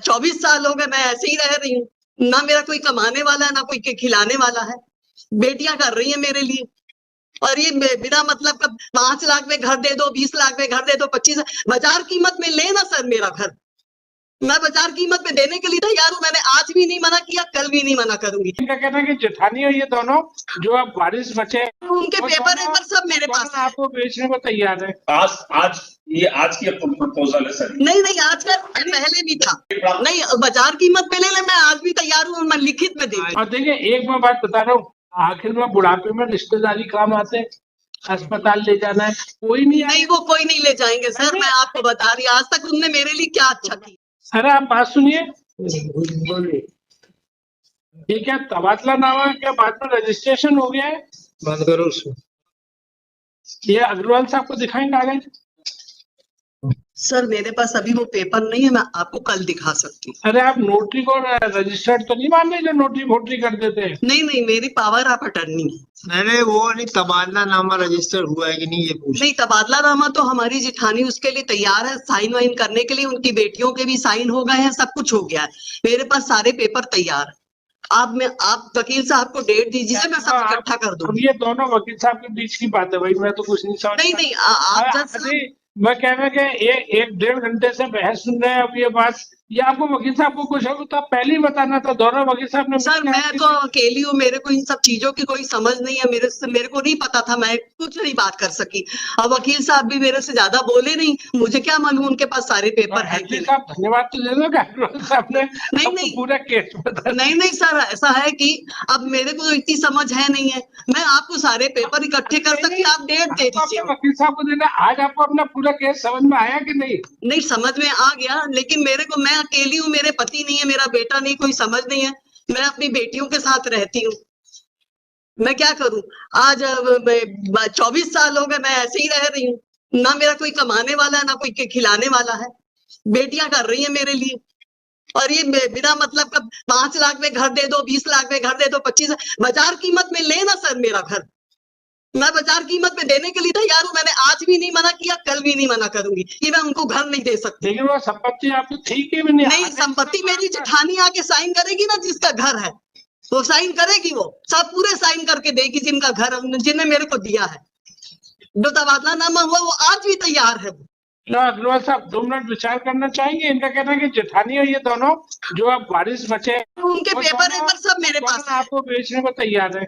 24 साल हो गए मैं ऐसे ही रह रही हूँ। ना मेरा कोई कमाने वाला है, ना कोई खिलाने वाला है। बेटियां कर रही है मेरे लिए, और ये बिना मतलब का 5 लाख में घर दे दो, 20 लाख में घर दे दो, 25 बाजार कीमत में ले ना सर मेरा घर। मैं बाजार कीमत में देने के लिए तैयार हूँ। मैंने आज भी नहीं मना किया, कल भी नहीं मना करूंगी। इनका कहना है कि जेठानी और ये दोनों जो अब वारिस बचे उनके पेपर सब मेरे पास है। आपको बेचने को तैयार है। आज की प्रपोजल है सर। नहीं आज का पहले भी था। नहीं बाजार कीमत पे ले ले, मैं आज भी तैयार हूँ, मैं लिखित में दे। और देखिए एक मैं बात बता रहा हूँ, आखिर में बुढ़ापे में रिश्तेदारी काम आते हैं, अस्पताल ले जाना है, कोई नहीं वो कोई नहीं ले जाएंगे सर। मैं आपको बता रही हूँ, आज तक उनने मेरे लिए क्या अच्छा किया। अरे आप बात सुनिए, बोलिए। ये क्या तबादला नामा क्या बाद में रजिस्ट्रेशन हो गया है? बंद करो उसको। ये अग्रवाल साहब को दिखाएं कागज। सर मेरे पास अभी वो पेपर नहीं है, मैं आपको कल दिखा सकती हूँ। अरे आप नोटरी को रजिस्टर्ड तो नहीं मान रहे जो नोटरी वोटरी कर देते हैं? नहीं मेरी पावर ऑफ अटर्नी है। मैंने वो नहीं, तबादला नामा रजिस्टर हुआ है कि नहीं ये पूछ। नहीं तबादला नामा तो हमारी जिठानी उसके लिए तैयार है, साइन वाइन करने के लिए। उनकी बेटियों के भी साइन हो गए हैं, सब कुछ हो गया है। मेरे पास सारे पेपर तैयार है। आप वकील साहब को डेट दीजिए, मैं सब इकट्ठा कर दूंगी। ये दोनों वकील साहब के बीच की बात है भाई, मैं तो कुछ नहीं समझ। नहीं आप जस्ट मैं कह रहा कि ये 1-1.5 घंटे से बहस सुन रहे हैं। अब ये बात, ये आपको वकील साहब को कुछ हो तो आप पहले ही बताना था। दोनों वकील साहब ने। सर मैं तो अकेली हूँ, मेरे को इन सब चीजों की कोई समझ नहीं है। मेरे को नहीं पता था, मैं कुछ नहीं बात कर सकी। अब वकील साहब भी मेरे से ज्यादा बोले नहीं, मुझे क्या मालूम उनके पास सारे पेपर है। साहब धन्यवाद तो दे दो साहब ने नहीं पूरा केस बता। नहीं सर, ऐसा है कि अब मेरे को इतनी समझ है नहीं है। मैं आपको सारे पेपर इकट्ठे कर सकती, आप डेट दे दीजिए। वकील साहब को देना। आज आपको अपना पूरा केस समझ में आया कि नहीं? नहीं समझ में आ गया, लेकिन मेरे को, मैं अकेली हूँ, मेरे पति नहीं है, मेरा बेटा नहीं, कोई समझ नहीं है। मैं अपनी बेटियों के साथ रहती हूँ, मैं क्या करूं। आज 24 साल हो गए मैं ऐसे ही रह रही हूँ। ना मेरा कोई कमाने वाला है, ना कोई खिलाने वाला है। बेटियां कर रही है मेरे लिए, और ये बिना मतलब का 5 लाख में घर दे दो, 20 लाख में घर दे दो, 25 बाजार कीमत में लेना सर मेरा घर। मैं बाजार कीमत में देने के लिए तैयार हूँ। मैंने आज भी नहीं मना किया, कल भी नहीं मना करूंगी कि मैं उनको घर नहीं दे सकती। लेकिन वो संपत्ति आपकी ठीक है भी नहीं। संपत्ति मेरी जेठानी आके साइन करेगी ना, जिसका घर है वो साइन करेगी, वो सब पूरे साइन करके देगी जिनका घर, जिन्हें मेरे को दिया है। जो तबादला नामा हुआ वो आज भी तैयार है। अग्रवाल साहब 2 मिनट विचार करना चाहेंगे। इनका कहना है कि जेठानी और ये दोनों जो अब वारिस बचे उनके पेपर सब मेरे पास है। आपको बेचने को तैयार है।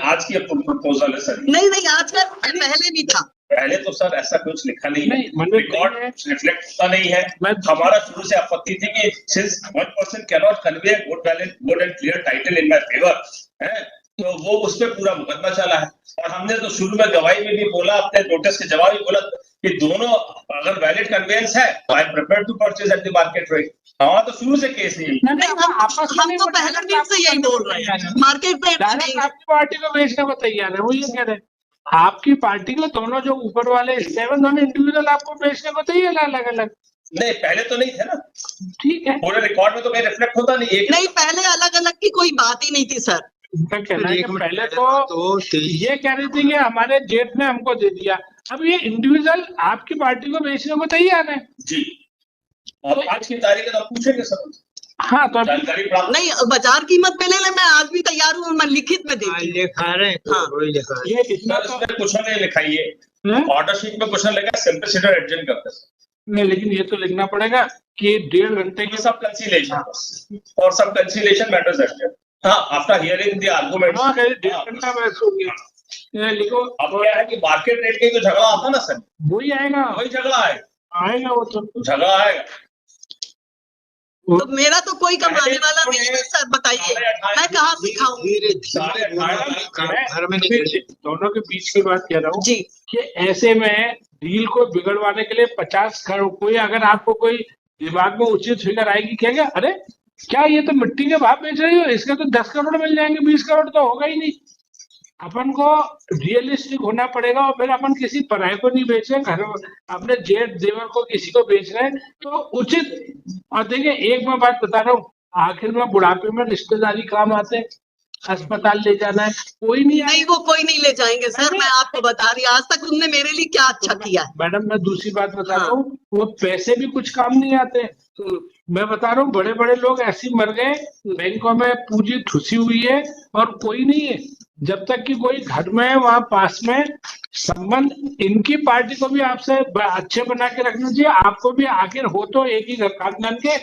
आज की प्रपोजल है सर। नहीं आज का पहले भी था। पहले तो सर ऐसा कुछ लिखा नहीं है, रिकॉर्ड रिफ्लेक्ट होता नहीं है। हमारा शुरू से आपत्ति थी कि since 1 person can not convey good and clear title in my favour है, तो वो उस पर पूरा मुकदमा चला है। और हमने तो शुरू में गवाही में भी बोला, अपने नोटिस के जवाब में बोला कि दोनों अगर वैलिड कन्वेंस है तो I am prepared to purchase at the market rate. हमारा तो शुरू से केस नहीं। हम तो पहले दिन से यही बोल रहे हैं, मार्केट रेट आपकी पार्टी को बेचने को तैयार है। वो ये कह रहे हैं आपकी पार्टी के दोनों जो ऊपर वाले 7 दोनों इंडिविजुअल आपको बेचने को तैयार है अलग अलग। नहीं पहले तो नहीं थे ना। ठीक है, पूरे रिकॉर्ड में तो कहीं रिफ्लेक्ट होता नहीं। नहीं पहले अलग अलग की कोई बात ही नहीं थी सर। उनका कहना है कि पहले तो ये कह रही थी कि हमारे जेठ ने हमको दे दिया, अब ये इंडिविजुअल आपकी पार्टी को बेचने को तैयार है जी। और आज की तारीख है तो पूछेंगे सब। हाँ तो जानकारी प्राप्त नहीं बाजार कीमत पे ले ले, मैं आज भी तैयार हूँ, मैं लिखित में देती हूँ। लिखा रहे ये इतना क्वेश्चन नहीं लिखाइए, ऑर्डर शीट में क्वेश्चन लिखा सिंपलिसिटी और एडजस्ट करते नहीं, लेकिन ये तो लिखना पड़ेगा कि 1.5 घंटे की सब कंसीलेशन और सब कंसीलेशन मैटर्स एडजस्ट। हाँ आफ्टर हियरिंग द आर्गुमेंट्स। हाँ 1.5 घंटा बहस हो गया। लिखो अब क्या है कि मार्केट रेट के जो झगड़ा आता ना सर, वही आएगा, वही झगड़ा आएगा वो तो झगड़ा आएगा। तो मेरा तो कोई कमाने वाला नहीं है सर, बताइए मैं कहाँ से खाऊं। घर में नहीं। दोनों के बीच की बात कह रहा हूँ जी कि ऐसे में डील को बिगड़वाने के लिए 50 करोड़, कोई अगर आपको कोई दिमाग में उचित फिगर आएगी, कहेगा अरे क्या ये तो मिट्टी के भाव बेच रही हो, इसके तो 10 करोड़ मिल जाएंगे, 20 करोड़ तो होगा ही नहीं। अपन को रियलिस्टिक होना पड़ेगा और फिर अपन किसी पराये को नहीं बेच रहे, घर अपने जेठ देवर को किसी को बेच रहे हैं तो उचित। और देखिए एक मैं बात बता रहा हूँ, आखिर में बुढ़ापे में रिश्तेदारी काम आते हैं, अस्पताल ले जाना है, कोई नहीं नहीं, वो कोई नहीं ले जाएंगे सर, मैं आपको बता रही हूँ, आज तक उनने मेरे लिए क्या अच्छा किया है। मैडम मैं दूसरी बात बता रहा हूँ, वो पैसे भी कुछ काम नहीं आते। मैं बता रहा हूँ, बड़े बड़े लोग ऐसे ही मर गए, बैंकों में पूंजी ठुसी हुई है और कोई नहीं है। जब तक कि कोई घर में वहां पास में संबंध, इनकी पार्टी को भी आपसे अच्छे बना के रखना चाहिए, आपको भी, आखिर हो तो एक ही घर खानदान के।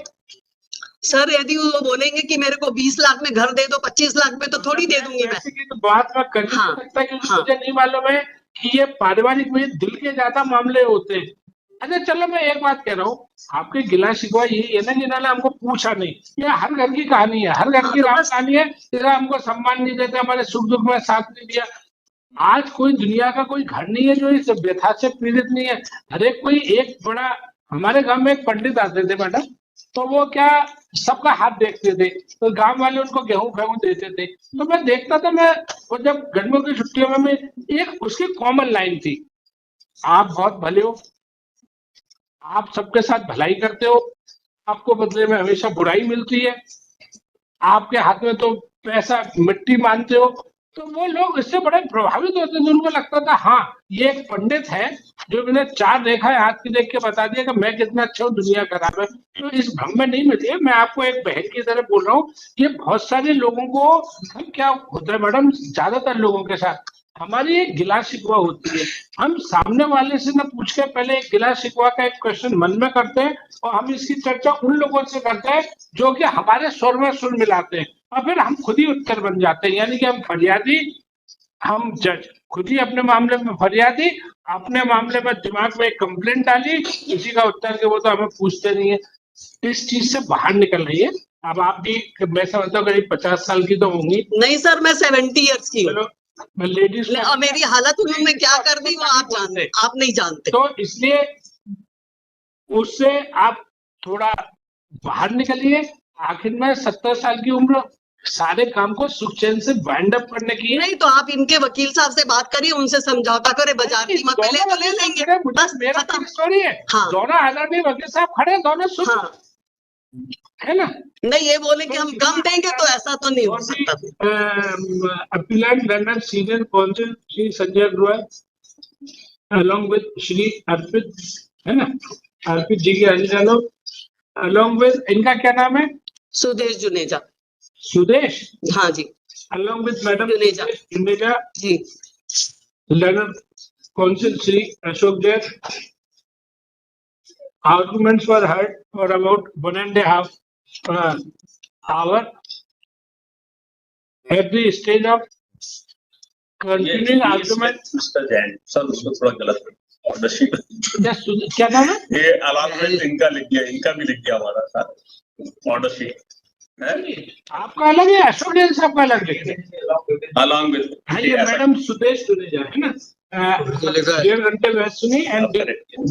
सर यदि वो बोलेंगे कि मेरे को 20 लाख में घर दे दो, 25 लाख में, तो थोड़ी दे दूंगी मैं। ऐसे की तो बात मैं कर ही नहीं सकता, क्योंकि मुझे नहीं मालूम है कि ये पारिवारिक में दिल के ज्यादा मामले होते हैं। अच्छा चलो, मैं एक बात कह रहा हूँ, आपके गिला शिकवा यही है ना कि नाला हमको पूछा नहीं, ये हर घर की कहानी है, हर घर की राम कहानी है, तेरा हमको सम्मान नहीं देते, हमारे सुख दुख में साथ नहीं दिया। आज कोई दुनिया का कोई घर नहीं है जो इस व्यथा से पीड़ित नहीं है। हर एक कोई एक बड़ा, हमारे गांव में एक पंडित आते थे मैडम, तो वो क्या सबका हाथ देखते थे, तो गांव वाले उनको गेहूं देते थे। तो मैं देखता था, मैं वो जब गर्मियों की छुट्टियों में, मैं एक उसकी कॉमन लाइन थी, आप बहुत भले हो, आप सबके साथ भलाई करते हो, आपको बदले में हमेशा बुराई मिलती है, आपके हाथ में तो पैसा मिट्टी मानते हो। तो वो लोग इससे बड़े प्रभावित होते थे, उनको लगता था हाँ ये एक पंडित है जो मैंने 4 रेखाएं हाथ की देख के बता दिया कि मैं कितना अच्छा हूँ, दुनिया खराब है। तो इस भ्रम में नहीं मिली है। मैं आपको एक बहन की तरह बोल रहा हूँ, ये बहुत सारे लोगों को, हम क्या होता है मैडम, ज्यादातर लोगों के साथ हमारी एक गिला शिकवा होती है, हम सामने वाले से न पूछ के पहले एक गिला शिकवा का एक क्वेश्चन मन में करते हैं, और हम इसकी चर्चा उन लोगों से करते हैं जो कि हमारे स्वर में सुर मिलाते हैं, और फिर हम खुद ही उत्तर बन जाते हैं। यानी कि हम फरियादी, हम जज, खुद ही अपने मामले में फरियादी, अपने मामले में दिमाग में एक कंप्लेंट डाली, किसी का उत्तर के वो तो हमें पूछते नहीं है। इस चीज से बाहर निकल रही है। अब आप भी, मैं समझता हूँ करीब 50 साल की तो होंगी। नहीं सर, मैं 70 ईयर्स की हूँ। मैं लेडीज, मेरी हालत उन्होंने क्या कर दी वो आप जानते, आप नहीं जानते। तो इसलिए उससे आप थोड़ा बाहर निकलिए। आखिर में 70 साल की उम्र सारे काम को सुख चैन से वाइंड अप करने की है। नहीं तो आप इनके वकील साहब से बात करिए, उनसे समझौता करें, बाजार कीमत पे ले तो ले लेंगे, बस मेरा खत्म। स्टोरी है। हाँ। दोनों आदरणीय वकील साहब खड़े, दोनों सुख, हाँ। है ना। नहीं ये बोले कि हम कम देंगे तो ऐसा तो नहीं हो सकता। Appellant London senior counsel Shri Sanjay Agarwal along with Shri Arpit, है ना, अर्पित जी के हरिजनों, along with, इनका क्या नाम है? सुदेश जुनेजा। सुदेश, हाँ जी, along with madam Juneja Juneja ji. Learned counsel Shri Ashok Jain. Arguments were heard for about 1.5 hour. At the stage of continuing argument, mister Jain sir, उसमें थोड़ा गलत ऑर्डरशिप, क्या नाम है? ये अलाउंसमेंट इनका लिख गया, इनका भी लिख गया हमारा साथ ऑर्डरशिप है। आपका अलग है, अशोक जैन साहब का अलग लिखे, अलॉन्ग विद, हाँ ये मैडम सुदेश जुनेजा है ना। 1.5 घंटे बहस सुनी, and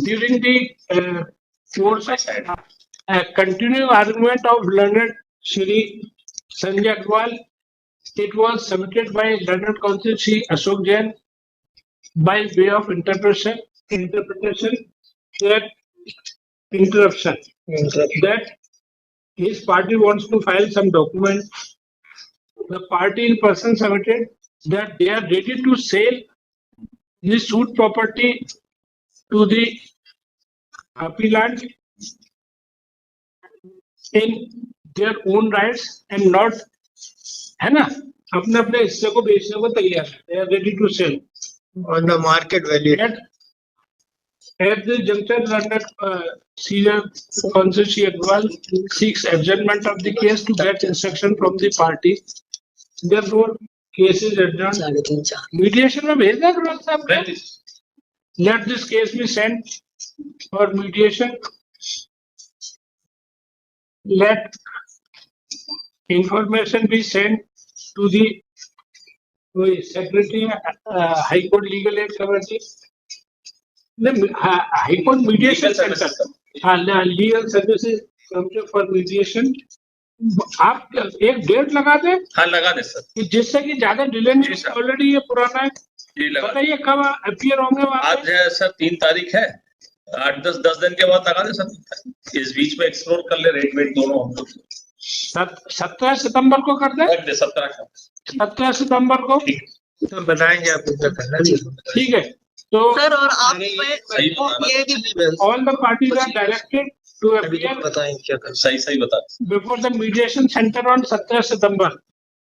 during the course of continuing argument of learned Shri Sanjay Agarwal, it was submitted by learned counsel Shri Ashok Jain by way of interpretation that interruption that his party wants to file some document. The party in person submitted that they are ready to sell the suit property to the appellant in their own rights and not, है ना, अपने अपने हिस्से को बेचने को तैयार है। They are ready to sell on the market value. At the juncture, London senior counsel Shri Agarwal seeks adjournment of the case to get instruction from the party. Therefore, case is adjourned. Mediation में भेजना अग्रवाल साहब, let this case be sent for mediation. Let information be sent to the Secretary High Court Legal Aid Committee. High Court Mediation Center, Legal Services Committee for Mediation. आप एक date लगा दे। हाँ लगा दे sir, कि जिससे कि ज्यादा डिले नहीं, ऑलरेडी ये पुराना है। बताइए कब अपीयर होंगे? आज है सर 3 तारीख है, 8-10 दिन के बाद लगा दे सर। इस बीच में एक्सप्लोर कर ले रेट वेट दोनों हम लोग। 17 सितंबर को कर दे, 17 सितंबर को तो बताएंगे आप उसका करना भी है। ठीक है। तो सर और आप सही ये all the parties are directed to अभी अपीयर बताएंगे क्या करना। सही बता before the mediation centre on 17 September